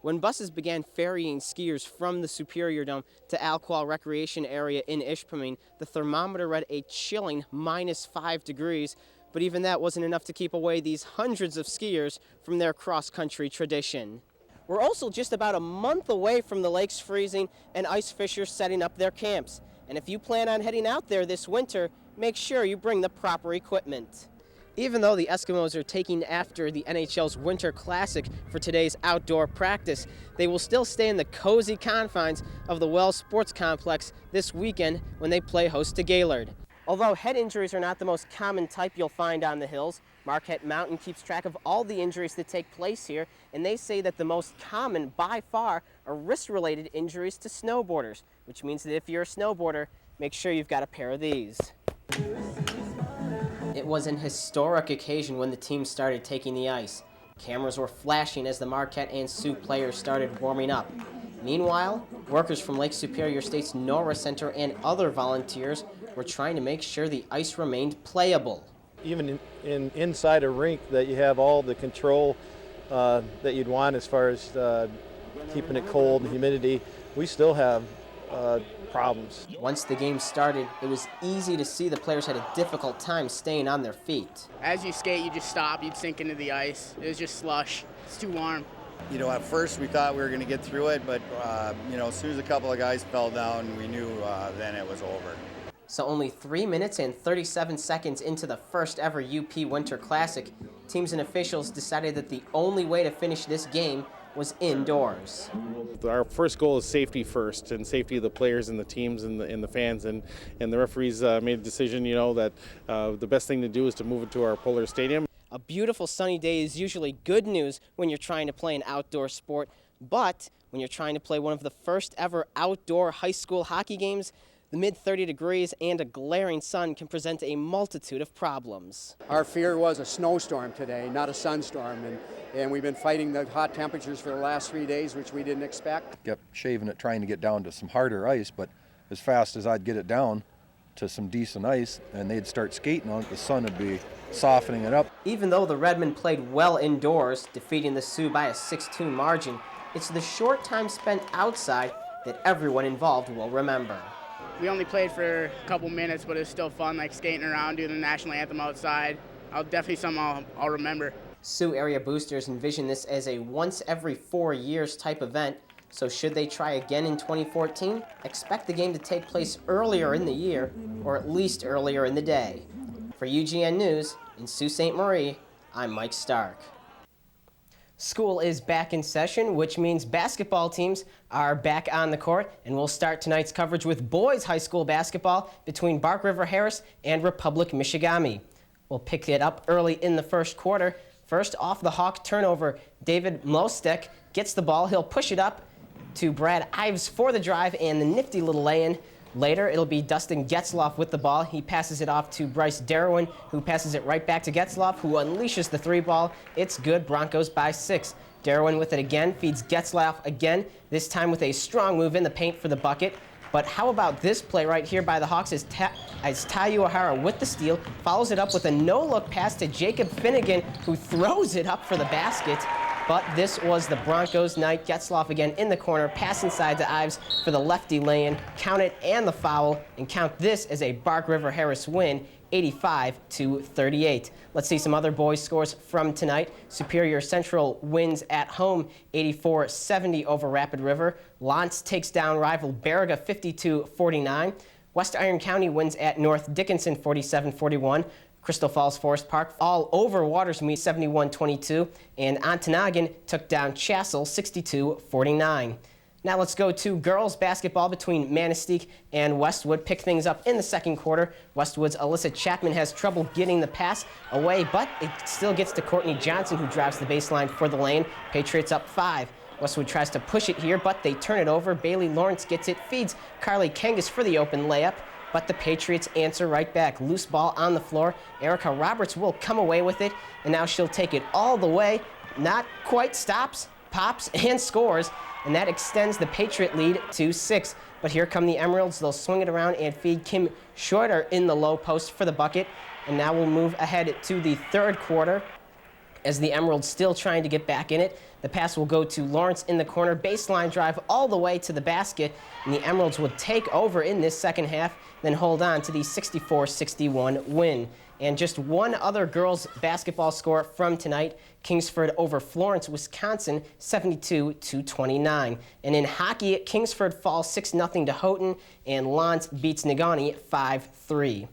When buses began ferrying skiers from the Superior Dome to Alqual Recreation Area in Ishpeming, the thermometer read a chilling -5 degrees, but even that wasn't enough to keep away these hundreds of skiers from their cross-country tradition. We're also just about a month away from the lakes freezing and ice fishers setting up their camps. And if you plan on heading out there this winter, make sure you bring the proper equipment. Even though the Eskimos are taking after the NHL's Winter Classic for today's outdoor practice, they will still stay in the cozy confines of the Wells Sports Complex this weekend when they play host to Gaylord. Although head injuries are not the most common type you'll find on the hills, Marquette Mountain keeps track of all the injuries that take place here, and they say that the most common by far are wrist-related injuries to snowboarders, which means that if you're a snowboarder, make sure you've got a pair of these. It was an historic occasion when the team started taking the ice. Cameras were flashing as the Marquette and Sioux players started warming up. Meanwhile, workers from Lake Superior State's NORA Center and other volunteers were trying to make sure the ice remained playable. Even inside a rink that you have all the control that you'd want as far as keeping it cold and humidity, we still have problems. Once the game started, it was easy to see the players had a difficult time staying on their feet. As you skate, you just stop, you'd sink into the ice. It was just slush. It's too warm. You know, at first we thought we were going to get through it, but, as soon as a couple of guys fell down, we knew then it was over. So only 3 minutes and 37 seconds into the first ever UP Winter Classic, teams and officials decided that the only way to finish this game was indoors. Our first goal is safety first, and safety of the players and the teams and the fans, and the referees made a decision, that the best thing to do is to move it to our Polar Stadium. A beautiful sunny day is usually good news when you're trying to play an outdoor sport, but when you're trying to play one of the first ever outdoor high school hockey games, the mid-30 degrees and a glaring sun can present a multitude of problems. Our fear was a snowstorm today, not a sunstorm, and we've been fighting the hot temperatures for the last 3 days, which we didn't expect. Kept shaving it, trying to get down to some harder ice, but as fast as I'd get it down to some decent ice and they'd start skating on it, the sun would be softening it up. Even though the Redmen played well indoors, defeating the Sioux by a 6-2 margin, it's the short time spent outside that everyone involved will remember. We only played for a couple minutes, but it was still fun, like skating around, doing the national anthem outside. Definitely something I'll remember. Sioux area boosters envision this as a once every 4 years type event, so should they try again in 2014, expect the game to take place earlier in the year, or at least earlier in the day. For UGN News, in Sault Ste. Marie, I'm Mike Stark. School is back in session, which means basketball teams are back on the court, and we'll start tonight's coverage with boys high school basketball between Bark River Harris and Republic Michigami. We'll pick it up early in the first quarter. First, off the Hawk turnover, David Mlostek gets the ball. He'll push it up to Brad Ives for the drive and the nifty little lay-in. Later, it'll be Dustin Getzloff with the ball. He passes it off to Bryce Darwin, who passes it right back to Getzloff, who unleashes the three ball. It's good. Broncos by 6. Darwin with it again, feeds Getzloff again, this time with a strong move in the paint for the bucket. But how about this play right here by the Hawks as Taiyu Ahara with the steal, follows it up with a no-look pass to Jacob Finnegan, who throws it up for the basket. But this was the Broncos' night. Getzloff again in the corner, pass inside to Ives for the lefty lay-in. Count it and the foul, and count this as a Bark River Harris win, 85-38. Let's see some other boys' scores from tonight. Superior Central wins at home, 84-70 over Rapid River. Lantz takes down rival Baraga, 52-49. West Iron County wins at North Dickinson, 47-41. Crystal Falls Forest Park all over Watersmeet, 71-22, and Ontonagon took down Chassell, 62-49. Now let's go to girls basketball between Manistique and Westwood. Pick things up in the second quarter. Westwood's Alyssa Chapman has trouble getting the pass away, but it still gets to Courtney Johnson, who drives the baseline for the lane. Patriots up 5. Westwood tries to push it here, but they turn it over. Bailey Lawrence gets it, feeds Carly Kangas for the open layup. But the Patriots answer right back. Loose ball on the floor. Erica Roberts will come away with it, and now she'll take it all the way. Not quite stops, pops, and scores, and that extends the Patriot lead to 6. But here come the Emeralds. They'll swing it around and feed Kim Shorter in the low post for the bucket. And now we'll move ahead to the third quarter as the Emeralds still trying to get back in it. The pass will go to Lawrence in the corner, baseline drive all the way to the basket, and the Emeralds will take over in this second half, then hold on to the 64-61 win. And just one other girls basketball score from tonight, Kingsford over Florence, Wisconsin, 72-29. And in hockey, Kingsford falls 6-0 to Houghton, and Lons beats Negaunee 5-3.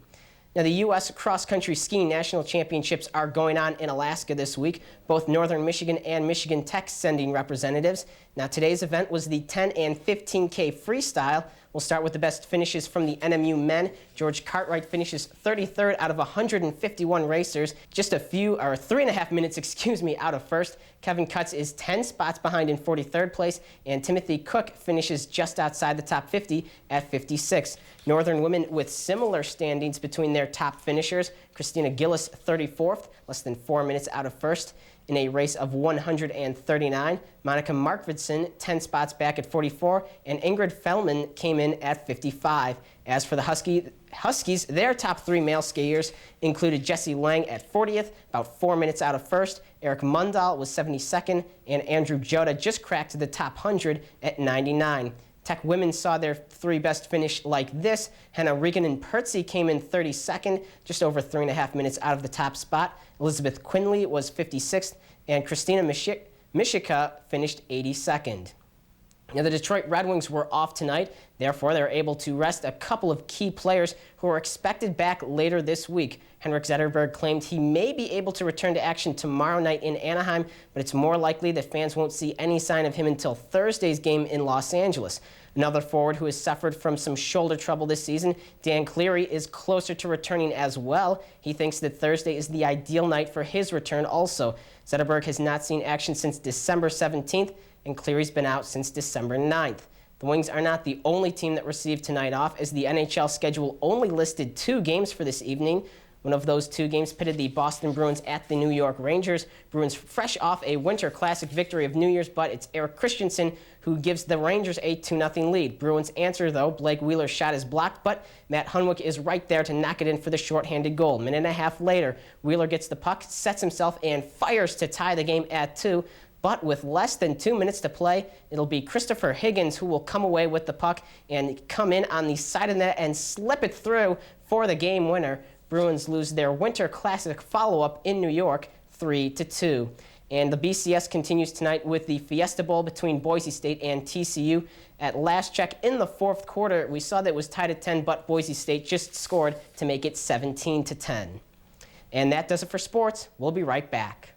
Now, the U.S. cross-country skiing national championships are going on in Alaska this week. Both Northern Michigan and Michigan Tech sending representatives. Now, today's event was the 10 and 15K freestyle. We'll start with the best finishes from the NMU men. George Cartwright finishes 33rd out of 151 racers, just 3.5 minutes, out of first. Kevin Cutts is 10 spots behind in 43rd place, and Timothy Cook finishes just outside the top 50 at 56. Northern women with similar standings between their top finishers. Christina Gillis, 34th, less than 4 minutes out of first. In a race of 139, Monica Markvidson, 10 spots back at 44, and Ingrid Fellman came in at 55. As for the Huskies, their top 3 male skiers included Jesse Lang at 40th, about 4 minutes out of first. Eric Mundahl was 72nd, and Andrew Jota just cracked the top 100 at 99. Tech women saw their 3 best finish like this. Hannah Regan and Pertzy came in 32nd, just over 3.5 minutes out of the top spot. Elizabeth Quinley was 56th, and Christina Mishika finished 82nd. Now, the Detroit Red Wings were off tonight. Therefore, they were able to rest a couple of key players who are expected back later this week. Henrik Zetterberg claimed he may be able to return to action tomorrow night in Anaheim, but it's more likely that fans won't see any sign of him until Thursday's game in Los Angeles. Another forward who has suffered from some shoulder trouble this season, Dan Cleary, is closer to returning as well. He thinks that Thursday is the ideal night for his return also. Zetterberg has not seen action since December 17th, and Cleary's been out since December 9th. The Wings are not the only team that received tonight off, as the NHL schedule only listed 2 games for this evening. One of those 2 games pitted the Boston Bruins at the New York Rangers. Bruins fresh off a Winter Classic victory of New Year's, but it's Eric Christensen who gives the Rangers a 2-0 lead. Bruins answer, though. Blake Wheeler's shot is blocked, but Matt Hunwick is right there to knock it in for the shorthanded goal. Minute and a half later, Wheeler gets the puck, sets himself, and fires to tie the game at 2. But with less than 2 minutes to play, it'll be Christopher Higgins who will come away with the puck and come in on the side of the net and slip it through for the game winner. Bruins lose their Winter Classic follow-up in New York 3-2. And the BCS continues tonight with the Fiesta Bowl between Boise State and TCU. At last check in the 4th quarter, we saw that it was tied at 10, but Boise State just scored to make it 17-10. And that does it for sports. We'll be right back.